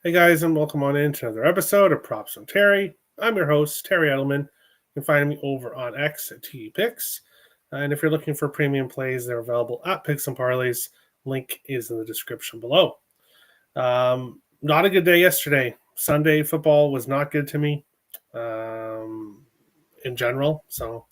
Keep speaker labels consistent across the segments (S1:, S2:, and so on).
S1: Hey guys, and welcome on into another episode of Props from Terry. I'm your host, Terry Edelman. You can find me over on X at TPix. And if you're looking for premium plays, they're available at Picks and Parlays. Link is in the description below. Not a good day yesterday. Sunday football was not good to me in general. So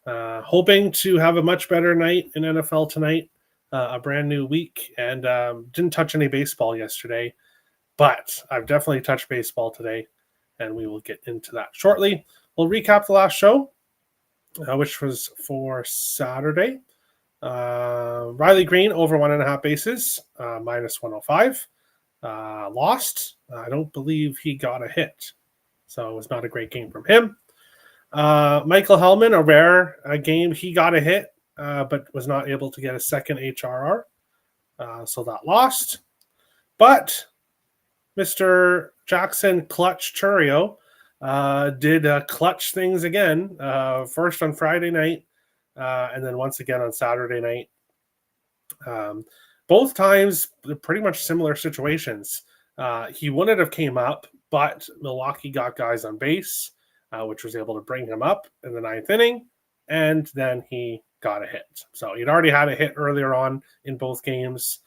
S1: hoping to have a much better night in NFL tonight, a brand new week, and didn't touch any baseball yesterday. But I've definitely touched baseball today, and we will get into that shortly. We'll recap the last show, which was for Saturday. Riley Green over 1.5 bases, minus 105. Lost. I don't believe he got a hit, so it was not a great game from him. Michael Hellman, a rare game. He got a hit, but was not able to get a second HRR, so that lost. But Mr. Jackson Clutch Churio did clutch things again, first on Friday night, and then once again on Saturday night. Both times, pretty much similar situations. He wouldn't have came up, but Milwaukee got guys on base, which was able to bring him up in the ninth inning, and then he got a hit. So he'd already had a hit earlier on in both games.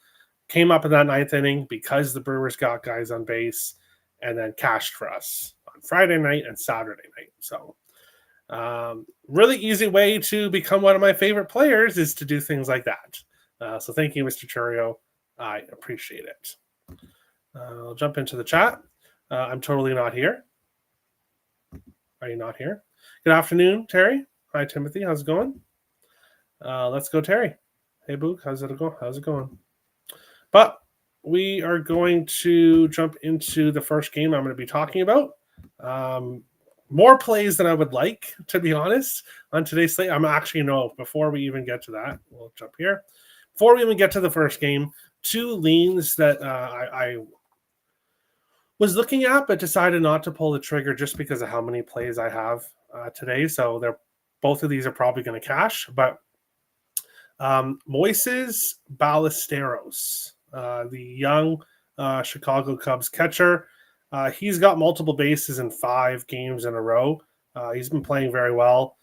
S1: Came up in that ninth inning because the Brewers got guys on base, and then cashed for us on Friday night and Saturday night. So really easy way to become one of my favorite players is to do things like that. So thank you, Mr. Churio. I appreciate it. I'll jump into the chat. I'm totally not here. Are you not here? Good afternoon, Terry. Hi, Timothy. How's it going? Let's go, Terry. Hey, Book. How's it going? But we are going to jump into the first game I'm going to be talking about. More plays than I would like, to be honest, on today's slate. Before we even get to that, we'll jump here. Before we even get to the first game, two leans that I was looking at but decided not to pull the trigger just because of how many plays I have today. So both of these are probably going to cash. But Moises Ballesteros, the young Chicago Cubs catcher. He's got multiple bases in 5 games in a row. He's been playing very well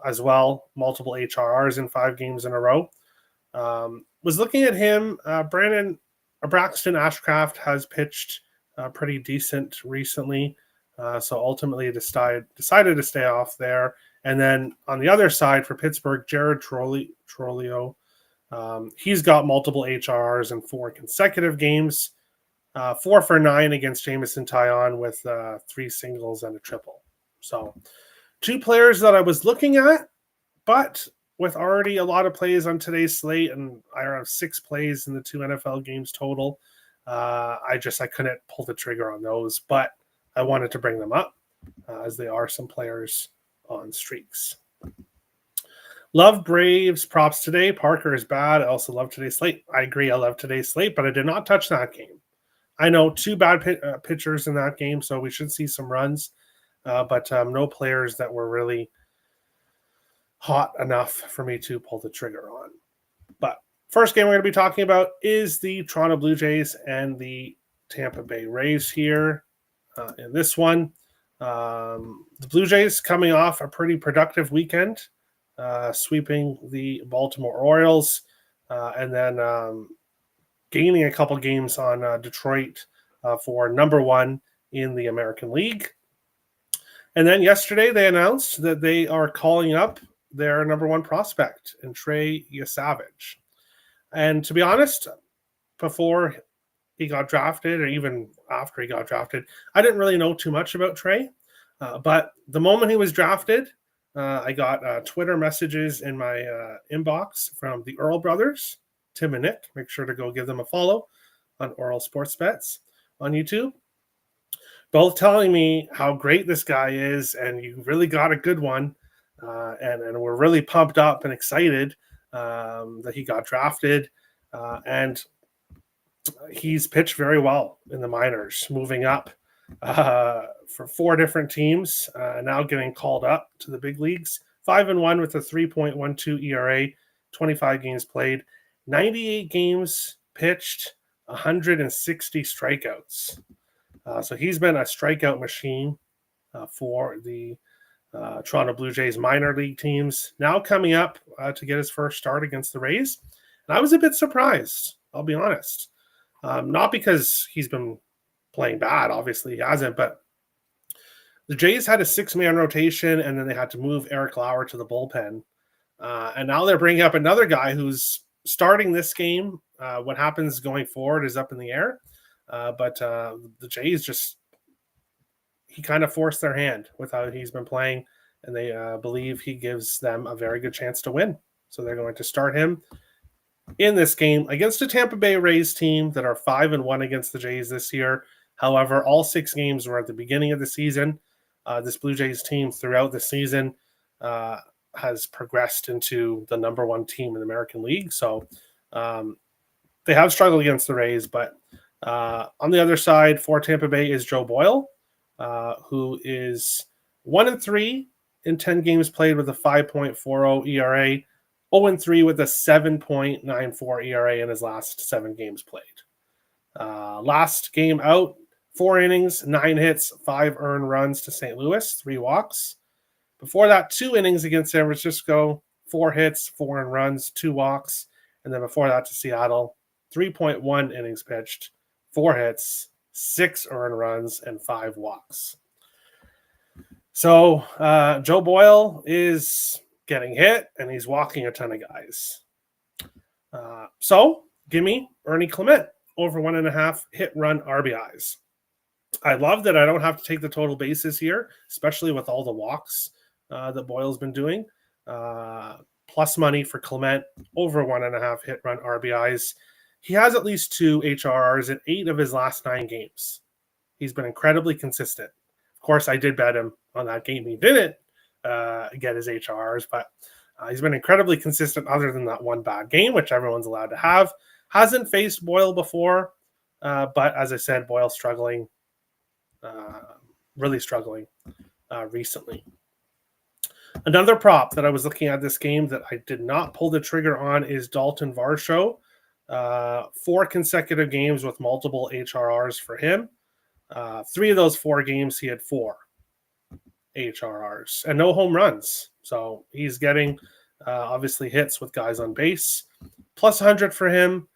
S1: as well. Multiple HRRs in 5 games in a row. Was looking at him. Braxton Ashcraft has pitched pretty decent recently. So ultimately decided to stay off there. And then on the other side for Pittsburgh, Jared Trolio. He's got multiple HRs in 4 consecutive games, 4 for 9 against Jameson Taillon with 3 singles and a triple. So 2 players that I was looking at, but with already a lot of plays on today's slate, and I have 6 plays in the 2 NFL games total, I couldn't pull the trigger on those, but I wanted to bring them up as they are some players on streaks. Love Braves props today. Parker is bad. I also love today's slate. I agree. I love today's slate, but I did not touch that game. I know 2 bad pitchers in that game, so we should see some runs, but no players that were really hot enough for me to pull the trigger on. But first game we're going to be talking about is the Toronto Blue Jays and the Tampa Bay Rays here in this one. The Blue Jays coming off a pretty productive weekend, sweeping the Baltimore Orioles, and then gaining a couple games on Detroit for number 1 in the American League. And then yesterday they announced that they are calling up their number 1 prospect in Trey Yesavage. And to be honest, before he got drafted, or even after he got drafted, I didn't really know too much about Trey. But the moment he was drafted, I got Twitter messages in my inbox from the Earl brothers, Tim and Nick. Make sure to go give them a follow on Earl Sports Bets on YouTube. Both telling me how great this guy is, and you really got a good one. And we're really pumped up and excited that he got drafted. And he's pitched very well in the minors, moving up for 4 different teams, now getting called up to the big leagues. 5-1 with a 3.12 ERA, 25 games played, 98 games pitched, 160 strikeouts. So he's been a strikeout machine for the Toronto Blue Jays minor league teams. Now coming up to get his first start against the Rays. And I was a bit surprised, I'll be honest. Not because he's been playing bad, obviously he hasn't, but the Jays had a 6-man rotation, and then they had to move Eric Lauer to the bullpen. And now they're bringing up another guy who's starting this game. What happens going forward is up in the air. But the Jays he kind of forced their hand with how he's been playing, and they believe he gives them a very good chance to win. So they're going to start him in this game against a Tampa Bay Rays team that are 5-1 against the Jays this year. However, all 6 games were at the beginning of the season. This Blue Jays team throughout the season has progressed into the number 1 team in the American League. So they have struggled against the Rays, but on the other side for Tampa Bay is Joe Boyle, who is 1-3 in 10 games played with a 5.40 ERA, 0-3 with a 7.94 ERA in his last 7 games played. Last game out, 4 innings, 9 hits, 5 earned runs to St. Louis, 3 walks. Before that, 2 innings against San Francisco, 4 hits, 4 earned runs, 2 walks. And then before that to Seattle, 3.1 innings pitched, 4 hits, 6 earned runs, and 5 walks. So Joe Boyle is getting hit, and he's walking a ton of guys. So give me Ernie Clement over 1.5 hit-run RBIs. I love that I don't have to take the total bases here, especially with all the walks that Boyle's been doing. Plus money for Clement over 1.5 hit-run RBIs. He has at least 2 HRRs in 8 of his last 9 games. He's been incredibly consistent. Of course, I did bet him on that game. He didn't get his HRRs, but he's been incredibly consistent other than that one bad game, which everyone's allowed to have. Hasn't faced Boyle before, but as I said, Boyle's struggling. Really struggling recently. Another prop that I was looking at this game that I did not pull the trigger on is Dalton Varsho. 4 consecutive games with multiple HRRs for him. 3 of those 4 games he had 4 HRRs and no home runs. So he's getting obviously hits with guys on base. Plus 100 for him.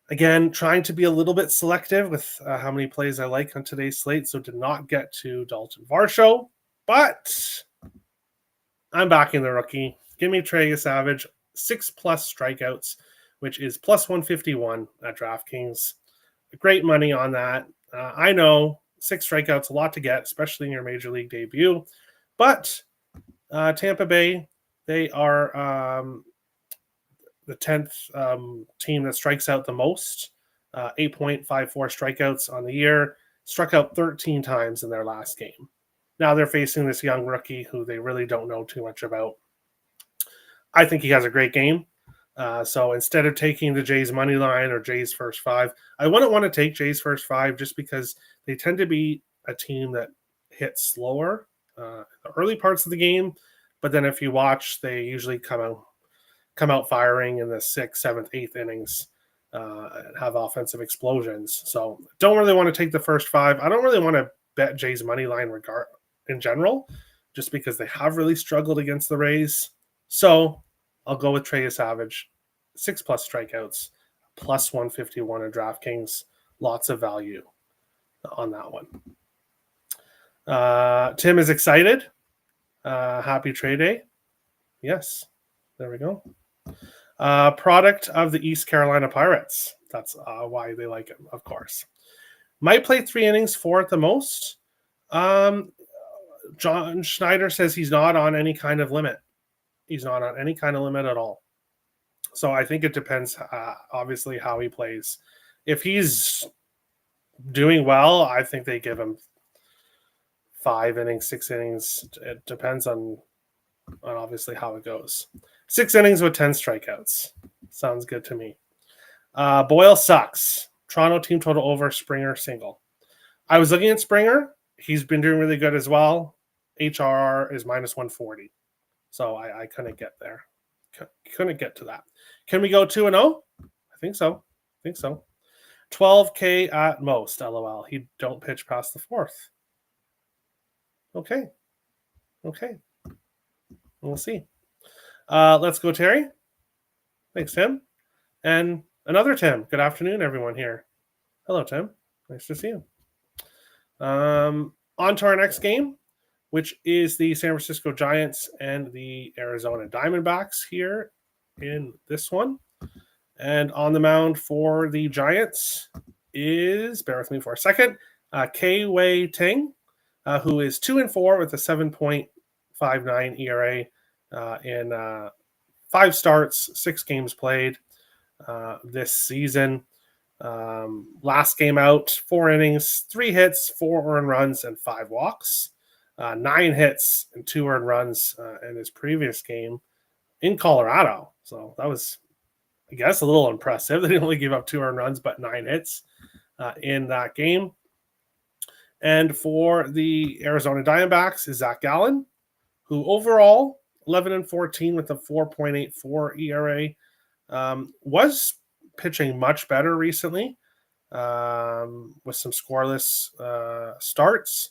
S1: Again, trying to be a little bit selective with how many plays I like on today's slate, so did not get to Dalton Varsho, but I'm backing the rookie. Give me Trey Savage, 6+ strikeouts, which is plus 151 at DraftKings. Great money on that. I know 6 strikeouts, a lot to get, especially in your major league debut, but Tampa Bay, they are the 10th team that strikes out the most, 8.54 strikeouts on the year, struck out 13 times in their last game. Now they're facing this young rookie who they really don't know too much about. I think he has a great game. So instead of taking the Jays money line or Jays first 5, I wouldn't want to take Jays first 5 just because they tend to be a team that hits slower in the early parts of the game. But then if you watch, they usually come out firing in the 6th, 7th, 8th innings and have offensive explosions. So don't really want to take the first 5. I don't really want to bet Jays money line in general, just because they have really struggled against the Rays. So I'll go with Trey Savage, 6+ strikeouts, plus 151 at DraftKings. Lots of value on that one. Tim is excited. Happy trade day. Yes, there we go. Product of the East Carolina Pirates. That's why they like him, of course. Might play 3 innings, 4 at the most. John Schneider says he's not on any kind of limit. He's not on any kind of limit at all. So I think it depends, obviously, how he plays. If he's doing well, I think they give him 5 innings, 6 innings. It depends on obviously how it goes. 6 innings with 10 strikeouts. Sounds good to me. Boyle sucks. Toronto team total over, Springer single. I was looking at Springer. He's been doing really good as well. HRR is minus 140. So I couldn't get there. Couldn't get to that. Can we go 2-0? I think so. 12K at most, LOL. He don't pitch past the fourth. Okay. We'll see. Let's go, Terry. Thanks, Tim. And another Tim. Good afternoon, everyone here. Hello, Tim. Nice to see you. On to our next game, which is the San Francisco Giants and the Arizona Diamondbacks here in this one. And on the mound for the Giants is, bear with me for a second, K-Wei Ting, who is 2-4 with a 7.59 ERA in 5 starts, 6 games played this season. Last game out, 4 innings, 3 hits, 4 earned runs, and 5 walks. 9 hits and 2 earned runs in his previous game in Colorado. So that was, I guess, a little impressive. They didn't only give up 2 earned runs, but 9 hits in that game. And for the Arizona Diamondbacks is Zach Gallen, who overall 11-14 with a 4.84 ERA, was pitching much better recently with some scoreless starts,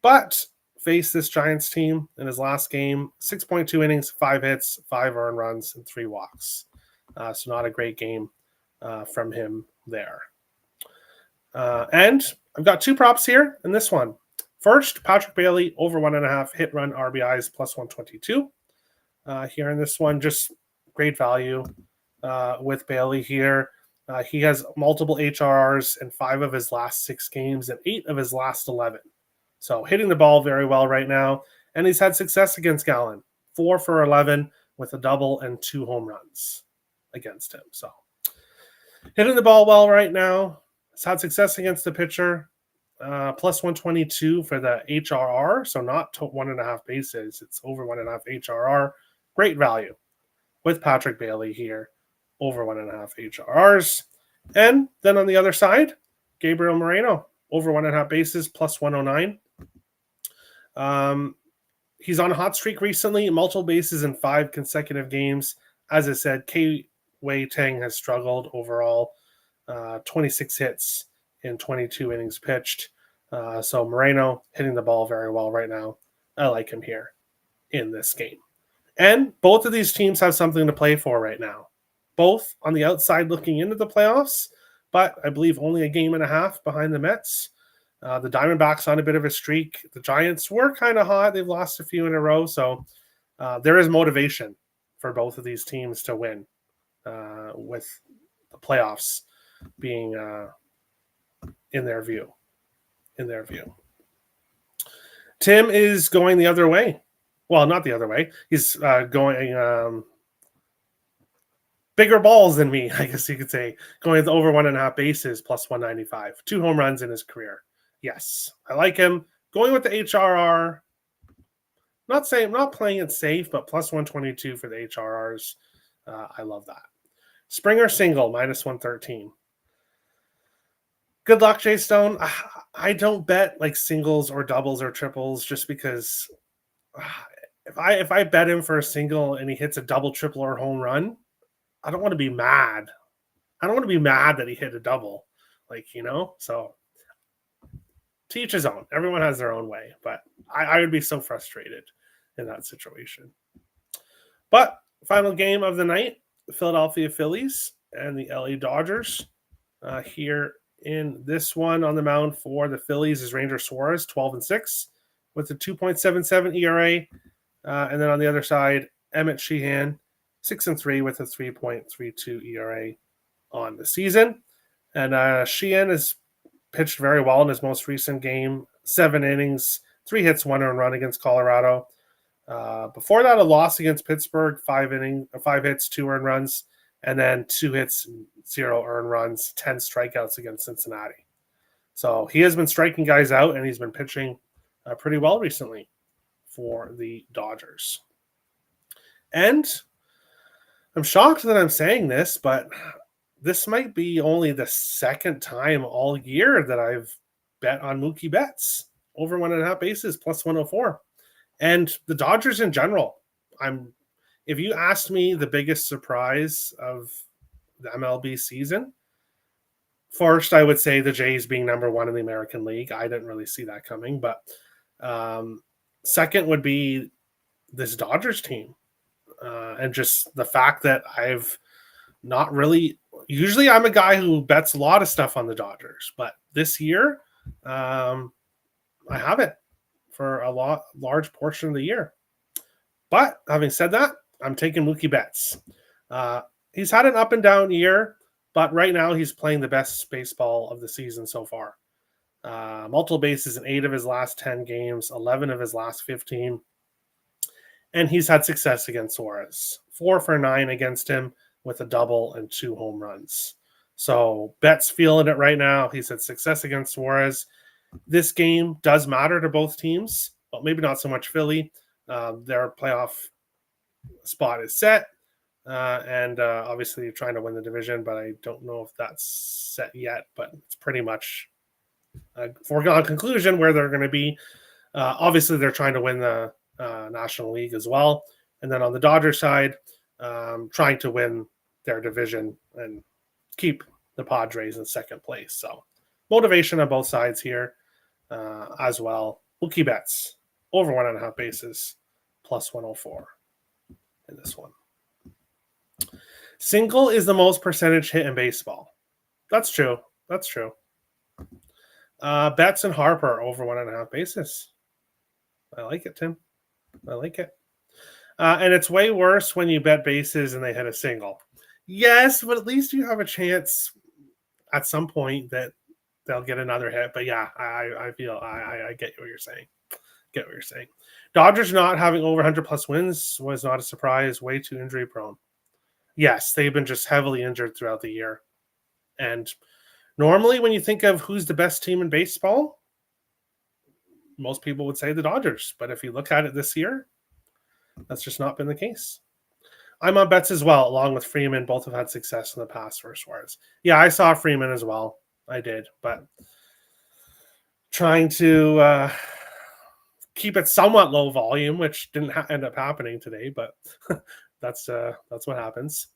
S1: but faced this Giants team in his last game, 6.2 innings, 5 hits, 5 earned runs, and 3 walks. So not a great game from him there. And I've got 2 props here in this one. First, Patrick Bailey over 1.5 hit run RBIs plus 122. Here in this one, just great value with Bailey here. He has multiple HRRs in 5 of his last 6 games and 8 of his last 11. So hitting the ball very well right now. And he's had success against Gallen. 4 for 11 with a double and 2 home runs against him. So hitting the ball well right now. He's had success against the pitcher. Plus 122 for the HRR. So not 1.5 bases. It's over 1.5 HRR. Great value with Patrick Bailey here. Over 1.5 HRRs. And then on the other side, Gabriel Moreno, over 1.5 bases, plus 109. He's on a hot streak recently, multiple bases in 5 consecutive games. As I said, K-Wei Tang has struggled overall, 26 hits in 22 innings pitched. So Moreno hitting the ball very well right now. I like him here in this game. And both of these teams have something to play for right now. Both on the outside looking into the playoffs, but I believe only a game and a half behind the Mets. The Diamondbacks on a bit of a streak. The Giants were kind of hot. They've lost a few in a row. So there is motivation for both of these teams to win with the playoffs being in their view. Tim is going the other way. Well, not the other way. He's going bigger balls than me, I guess you could say, going with over 1.5 bases plus 195. 2 home runs in his career. Yes, I like him. Going with the HRR. Not playing it safe, but plus 122 for the HRRs. I love that. Springer single, minus 113. Good luck, Jay Stone. I don't bet like singles or doubles or triples just because if I bet him for a single and he hits a double, triple, or home run, I don't want to be mad. I don't want to be mad that he hit a double, so to each his own. Everyone has their own way, but I would be so frustrated in that situation. But final game of the night, the Philadelphia Phillies and the LA Dodgers. Here in this one on the mound for the Phillies is Ranger Suarez, 12-6 with a 2.77 ERA. And then on the other side, Emmett Sheehan, 6-3 with a 3.32 ERA on the season. And Sheehan has pitched very well in his most recent game, 7 innings, 3 hits, 1 earned run against Colorado. Before that, a loss against Pittsburgh, 5 hits, 2 earned runs, and then 2 hits, 0 earned runs, 10 strikeouts against Cincinnati. So he has been striking guys out, and he's been pitching pretty well recently for the Dodgers. And I'm shocked that I'm saying this, but this might be only the second time all year that I've bet on Mookie Betts over 1.5 bases plus 104. And the Dodgers in general, if you asked me the biggest surprise of the MLB season, First, I would say the Jays being number one in the American League. I didn't really see that coming. But second would be this Dodgers team. And just the fact that I've not really. Usually, I'm a guy who bets a lot of stuff on the Dodgers, but this year, I haven't for a large portion of the year. But having said that, I'm taking Mookie Betts. He's had an up and down year, but right now he's playing the best baseball of the season so far. Multiple bases in 8 of his last 10 games, 11 of his last 15. And he's had success against Suarez. 4 for 9 against him with a double and 2 home runs. So Betts feeling it right now. He's had success against Suarez. This game does matter to both teams, but maybe not so much Philly. Their playoff spot is set. And obviously you're trying to win the division, but I don't know if that's set yet. But it's pretty much a foregone conclusion where they're going to be. Obviously, they're trying to win the National League as well. And then on the Dodgers side, trying to win their division and keep the Padres in second place. So motivation on both sides here as well. Mookie Betts, over 1.5 bases, plus 104 in this one. Single is the most percentage hit in baseball. That's true. That's true. Betts and Harper, over 1.5 bases. I like it, Tim. I like it. And it's way worse when you bet bases and they hit a single. Yes, but at least you have a chance at some point that they'll get another hit. But yeah, I feel I get what you're saying. Get what you're saying. Dodgers not having over 100 plus wins was not a surprise. Way too injury prone. Yes, they've been just heavily injured throughout the year. And normally when you think of who's the best team in baseball, most people would say the Dodgers. But if you look at it this year, that's just not been the case. I'm on Betts as well, along with Freeman. Both have had success in the past for Suarez. Yeah, I saw Freeman as well. I did. But trying to keep it somewhat low volume, which didn't end up happening today, but that's what happens.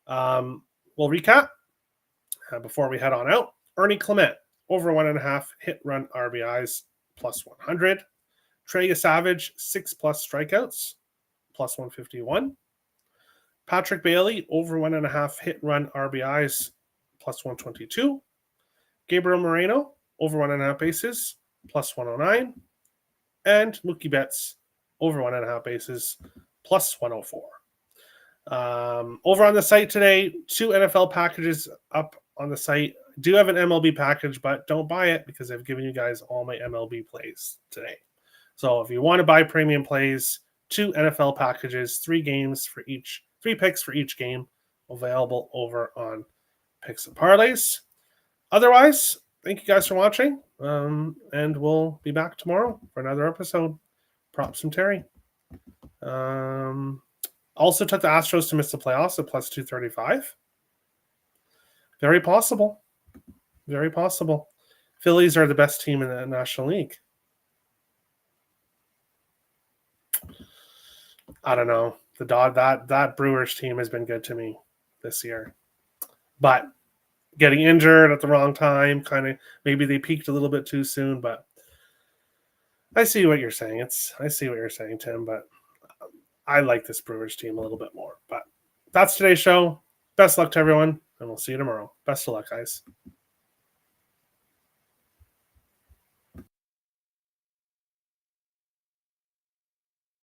S1: We'll recap before we head on out. Ernie Clement, over 1.5 hit run RBIs, plus 100. Trey Savage, 6+ strikeouts, plus 151. Patrick Bailey, over 1.5 hit run RBIs, plus 122. Gabriel Moreno, over 1.5 bases, plus 109. And Mookie Betts, over 1.5 bases, plus 104. Over on the site today, 2 NFL packages up on the site. Do have an MLB package, but don't buy it because I've given you guys all my MLB plays today. So if you want to buy premium plays, 2 NFL packages, 3 picks for each game, available over on Picks and Parlays. Otherwise, thank you guys for watching, and we'll be back tomorrow for another episode. Props from Terry. Also took the Astros to miss the playoffs at plus 235. Very possible. Very possible. Phillies are the best team in the National League. I don't know. That Brewers team has been good to me this year. But getting injured at the wrong time, kind of maybe they peaked a little bit too soon, but I see what you're saying. I see what you're saying, Tim, but I like this Brewers team a little bit more. But that's today's show. Best luck to everyone, and we'll see you tomorrow. Best of luck, guys.